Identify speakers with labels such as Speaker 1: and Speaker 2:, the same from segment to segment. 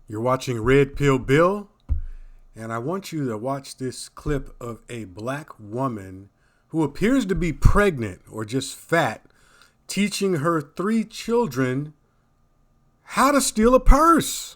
Speaker 1: You're watching Red Pill Bill, and I want you to watch this clip of a black woman who appears to be pregnant or just fat, teaching her 3 children how to steal a purse.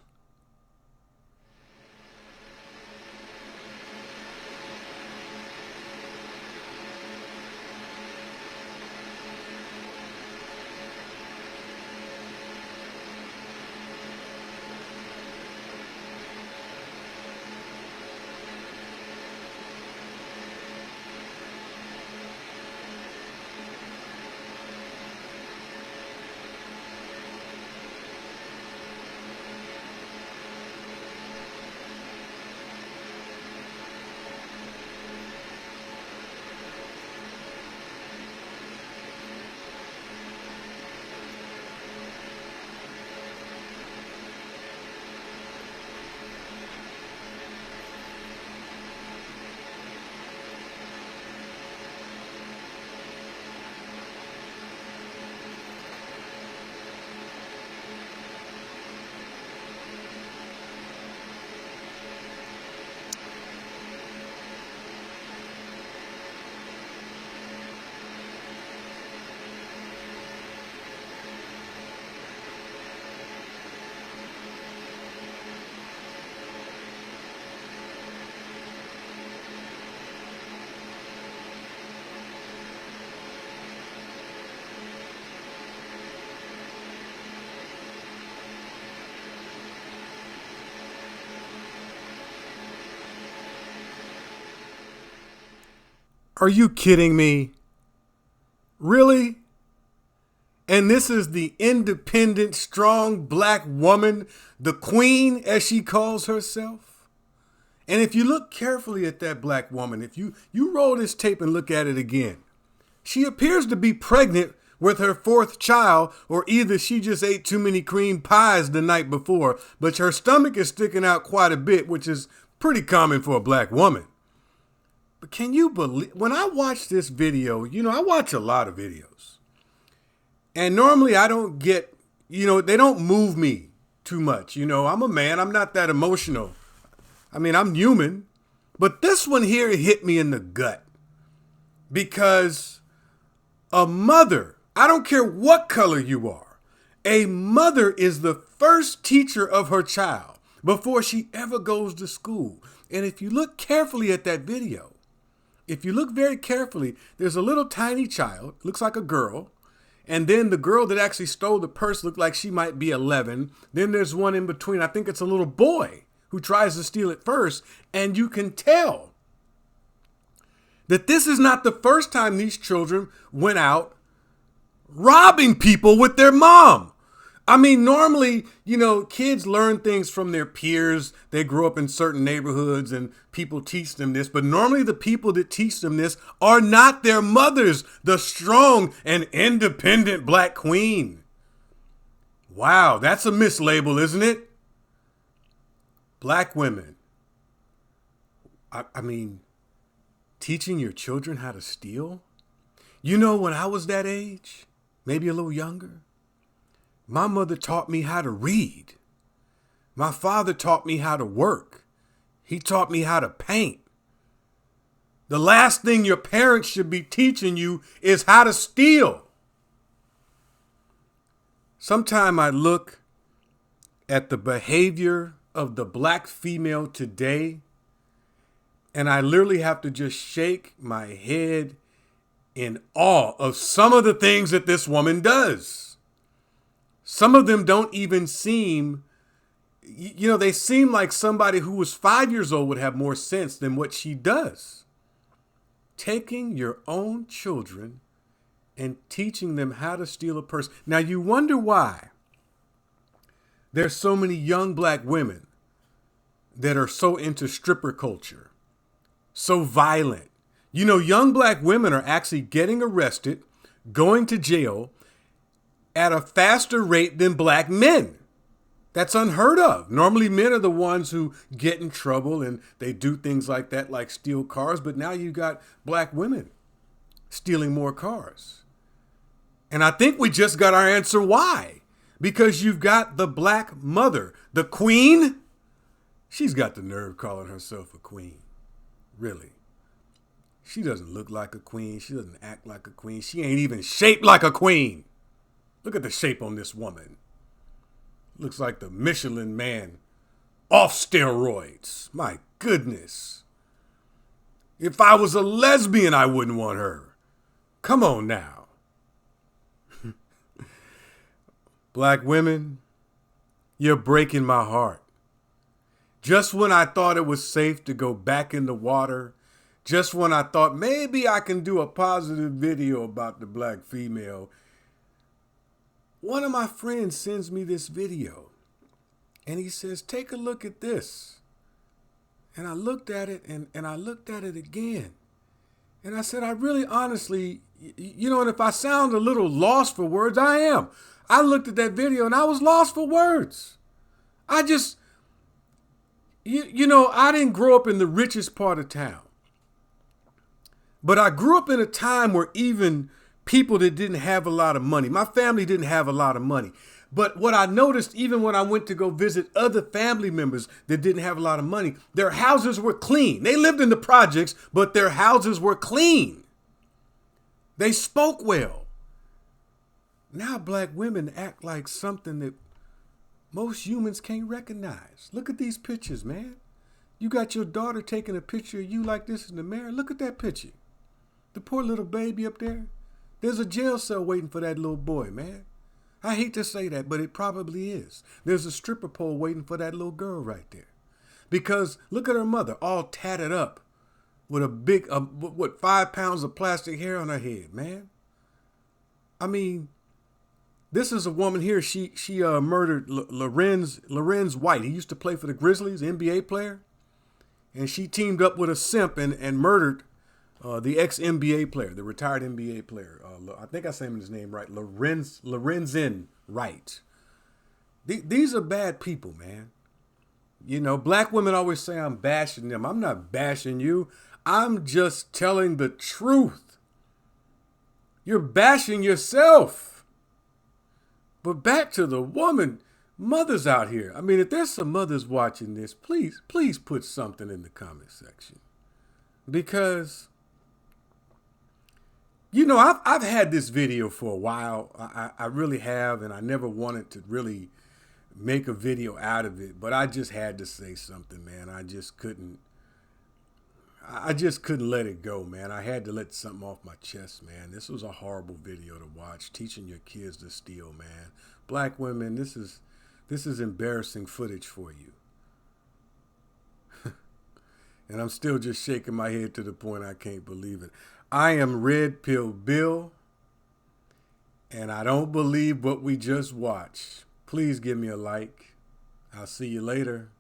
Speaker 1: Are you kidding me? Really? And this is the independent, strong black woman, the queen, as she calls herself? And if you look carefully at that black woman, if you roll this tape and look at it again, she appears to be pregnant with her 4th child, or either she just ate too many cream pies the night before, but her stomach is sticking out quite a bit, which is pretty common for a black woman. But can you believe, when I watch this video, I watch a lot of videos. And normally I don't get, they don't move me too much. I'm a man, I'm not that emotional. I mean, I'm human. But this one here hit me in the gut. Because a mother, I don't care what color you are, a mother is the first teacher of her child before she ever goes to school. And if you look carefully at that video, if you look very carefully, there's a little tiny child, looks like a girl. And then the girl that actually stole the purse looked like she might be 11. Then there's one in between. I think it's a little boy who tries to steal it first. And you can tell that this is not the first time these children went out robbing people with their mom. I mean, normally, kids learn things from their peers. They grow up in certain neighborhoods and people teach them this. But normally the people that teach them this are not their mothers, the strong and independent black queen. Wow, that's a mislabel, isn't it? Black women. I mean, teaching your children how to steal? When I was that age, maybe a little younger, my mother taught me how to read. My father taught me how to work. He taught me how to paint. The last thing your parents should be teaching you is how to steal. Sometimes I look at the behavior of the black female today, and I literally have to just shake my head in awe of some of the things that this woman does. Some of them don't even seem, they seem like somebody who was 5 years old would have more sense than what she does. Taking your own children and teaching them how to steal a purse. Now you wonder why there's so many young black women that are so into stripper culture, so violent. Young black women are actually getting arrested, going to jail, at a faster rate than black men. That's unheard of. Normally men are the ones who get in trouble and they do things like that, like steal cars. But now you got black women stealing more cars. And I think we just got our answer why. because you've got the black mother, the queen. She's got the nerve calling herself a queen. Really. She doesn't look like a queen. She doesn't act like a queen. She ain't even shaped like a queen. Look at the shape on this woman. Looks like the Michelin Man off steroids. My goodness. If I was a lesbian, I wouldn't want her. Come on now. Black women, you're breaking my heart. Just when I thought it was safe to go back in the water, just when I thought maybe I can do a positive video about the black female, one of my friends sends me this video and he says, take a look at this. And I looked at it and I looked at it again. And I said, I really honestly, and if I sound a little lost for words, I am. I looked at that video and I was lost for words. I just, I didn't grow up in the richest part of town. But I grew up in a time where even people that didn't have a lot of money, my family didn't have a lot of money. But what I noticed, even when I went to go visit other family members that didn't have a lot of money, their houses were clean. They lived in the projects, but their houses were clean. They spoke well. Now black women act like something that most humans can't recognize. Look at these pictures, man. You got your daughter taking a picture of you like this in the mirror. Look at that picture. The poor little baby up there. There's a jail cell waiting for that little boy, man. I hate to say that, but it probably is. There's a stripper pole waiting for that little girl right there. Because look at her mother, all tatted up with a big, 5 pounds of plastic hair on her head, man. I mean, this is a woman here. She murdered Lorenz White. He used to play for the Grizzlies, NBA player. And she teamed up with a simp and murdered the ex-NBA player, the retired NBA player. I think I said his name right. Lorenzen Wright. These are bad people, man. Black women always say I'm bashing them. I'm not bashing you. I'm just telling the truth. You're bashing yourself. But back to the woman, mothers out here. I mean, if there's some mothers watching this, please put something in the comment section. Because I've had this video for a while. I really have, and I never wanted to really make a video out of it, but I just had to say something, man. I just couldn't let it go, man. I had to let something off my chest, man. This was a horrible video to watch, teaching your kids to steal, man. Black women, this is embarrassing footage for you. And I'm still just shaking my head to the point I can't believe it. I am RedPill Bill, and I don't believe what we just watched. Please give me a like. I'll see you later.